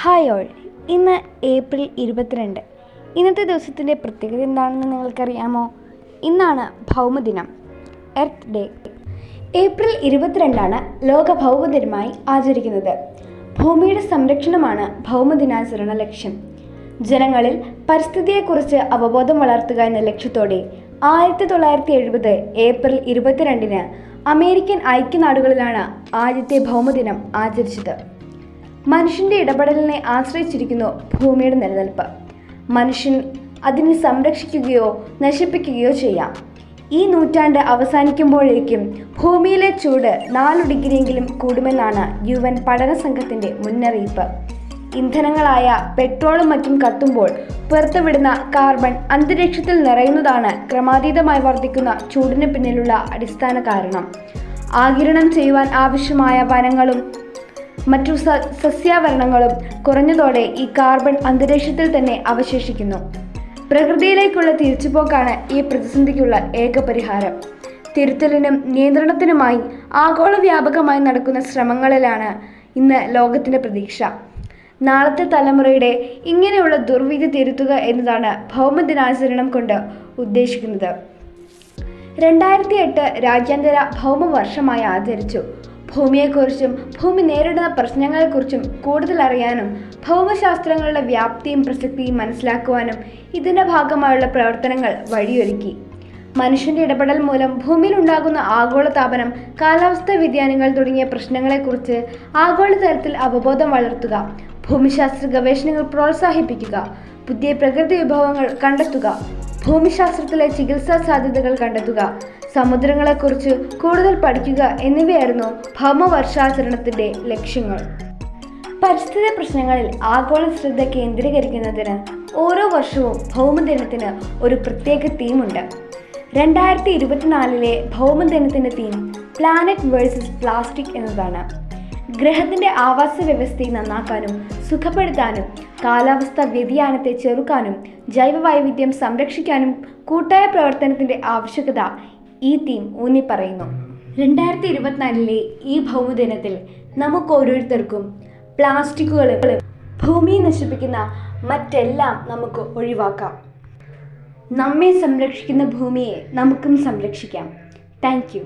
Hi all, ഇന്ന് April 22. ഇന്നത്തെ ദിവസത്തിൻ്റെ പ്രത്യേകത എന്താണെന്ന് നിങ്ങൾക്കറിയാമോ? ഇന്നാണ് ഭൗമദിനം, എർത്ത് ഡേ. ഏപ്രിൽ 22 ലോക ഭൗമദിനമായി ആചരിക്കുന്നത്. ഭൂമിയുടെ സംരക്ഷണമാണ് ഭൗമദിനാചരണ ലക്ഷ്യം. ജനങ്ങളിൽ പരിസ്ഥിതിയെക്കുറിച്ച് അവബോധം വളർത്തുക എന്ന ലക്ഷ്യത്തോടെ 1970 ഏപ്രിൽ 22 അമേരിക്കൻ ഐക്യനാടുകളിലാണ് ആദ്യത്തെ ഭൗമദിനം ആചരിച്ചത്. മനുഷ്യൻ്റെ ഇടപെടലിനെ ആശ്രയിച്ചിരിക്കുന്നു ഭൂമിയുടെ നിലനിൽപ്പ്. മനുഷ്യൻ അതിനെ സംരക്ഷിക്കുകയോ നശിപ്പിക്കുകയോ ചെയ്യാം. ഈ നൂറ്റാണ്ട് അവസാനിക്കുമ്പോഴേക്കും ഭൂമിയിലെ ചൂട് 4 ഡിഗ്രിയെങ്കിലും കൂടുമെന്നാണ് UN പഠന സംഘത്തിൻ്റെ മുന്നറിയിപ്പ്. ഇന്ധനങ്ങളായ പെട്രോളും മറ്റും കത്തുമ്പോൾ പുറത്തുവിടുന്ന കാർബൺ അന്തരീക്ഷത്തിൽ നിറയുന്നതാണ് ക്രമാതീതമായി വർദ്ധിക്കുന്ന ചൂടിന് പിന്നിലുള്ള അടിസ്ഥാന കാരണം. ആഗിരണം ചെയ്യുവാൻ ആവശ്യമായ വനങ്ങളും മറ്റു സസ്യാവരണങ്ങളും കുറഞ്ഞതോടെ ഈ കാർബൺ അന്തരീക്ഷത്തിൽ തന്നെ അവശേഷിക്കുന്നു. പ്രകൃതിയിലേക്കുള്ള തിരിച്ചുപോക്കാണ് ഈ പ്രതിസന്ധിക്കുള്ള ഏക പരിഹാരം. തിരുത്തലിനും നിയന്ത്രണത്തിനുമായി ആഗോള വ്യാപകമായി നടക്കുന്ന ശ്രമങ്ങളിലാണ് ഇന്ന് ലോകത്തിൻ്റെ പ്രതീക്ഷ. നാളത്തെ തലമുറയുടെ ഇങ്ങനെയുള്ള ദുർവിധി തിരുത്തുക എന്നതാണ് ഭൗമദിനാചരണം കൊണ്ട് ഉദ്ദേശിക്കുന്നത്. 2008 രാജ്യാന്തര ഭൗമവർഷമായി ആചരിച്ചു. ഭൂമിയെക്കുറിച്ചും ഭൂമി നേരിടുന്ന പ്രശ്നങ്ങളെക്കുറിച്ചും കൂടുതൽ അറിയാനും ഭൗമശാസ്ത്രങ്ങളുടെ വ്യാപ്തിയും പ്രസക്തിയും മനസ്സിലാക്കുവാനും ഇതിൻ്റെ ഭാഗമായുള്ള പ്രവർത്തനങ്ങൾ വഴിയൊരുക്കി. മനുഷ്യൻ്റെ ഇടപെടൽ മൂലം ഭൂമിയിലുണ്ടാകുന്ന ആഗോളതാപനം, കാലാവസ്ഥാ വ്യതിയാനങ്ങൾ തുടങ്ങിയ പ്രശ്നങ്ങളെക്കുറിച്ച് ആഗോളതലത്തിൽ അവബോധം വളർത്തുക, ഭൂമിശാസ്ത്ര ഗവേഷണങ്ങൾ പ്രോത്സാഹിപ്പിക്കുക, പുതിയ പ്രകൃതി വിഭവങ്ങൾ കണ്ടെത്തുക, ഭൂമിശാസ്ത്രത്തിലെ ചികിത്സാ സാധ്യതകൾ കണ്ടെത്തുക, സമുദ്രങ്ങളെക്കുറിച്ച് കൂടുതൽ പഠിക്കുക എന്നിവയായിരുന്നു ഭൗമവർഷാചരണത്തിൻ്റെ ലക്ഷ്യങ്ങൾ. പരിസ്ഥിതി പ്രശ്നങ്ങളിൽ ആഗോള ശ്രദ്ധ കേന്ദ്രീകരിക്കുന്നതിന് ഓരോ വർഷവും ഭൗമദിനത്തിന് ഒരു പ്രത്യേക തീമുണ്ട്. 2024 ഭൗമദിനത്തിൻ്റെ തീം പ്ലാനറ്റ് വേഴ്സസ് പ്ലാസ്റ്റിക് എന്നതാണ്. ഗ്രഹത്തിൻ്റെ ആവാസ വ്യവസ്ഥയെ നന്നാക്കാനും സുഖപ്പെടുത്താനും കാലാവസ്ഥാ വ്യതിയാനത്തെ ചെറുക്കാനും ജൈവവൈവിധ്യം സംരക്ഷിക്കാനും കൂട്ടായ പ്രവർത്തനത്തിൻ്റെ ആവശ്യകത ഈ തീം ഊന്നിപ്പറയുന്നു. 2024 ഈ ഭൗമദിനത്തിൽ നമുക്ക് ഓരോരുത്തർക്കും പ്ലാസ്റ്റിക്കുകളും ഭൂമിയെ നശിപ്പിക്കുന്ന മറ്റെല്ലാം നമുക്ക് ഒഴിവാക്കാം. നമ്മെ സംരക്ഷിക്കുന്ന ഭൂമിയെ നമുക്കും സംരക്ഷിക്കാം. Thank you.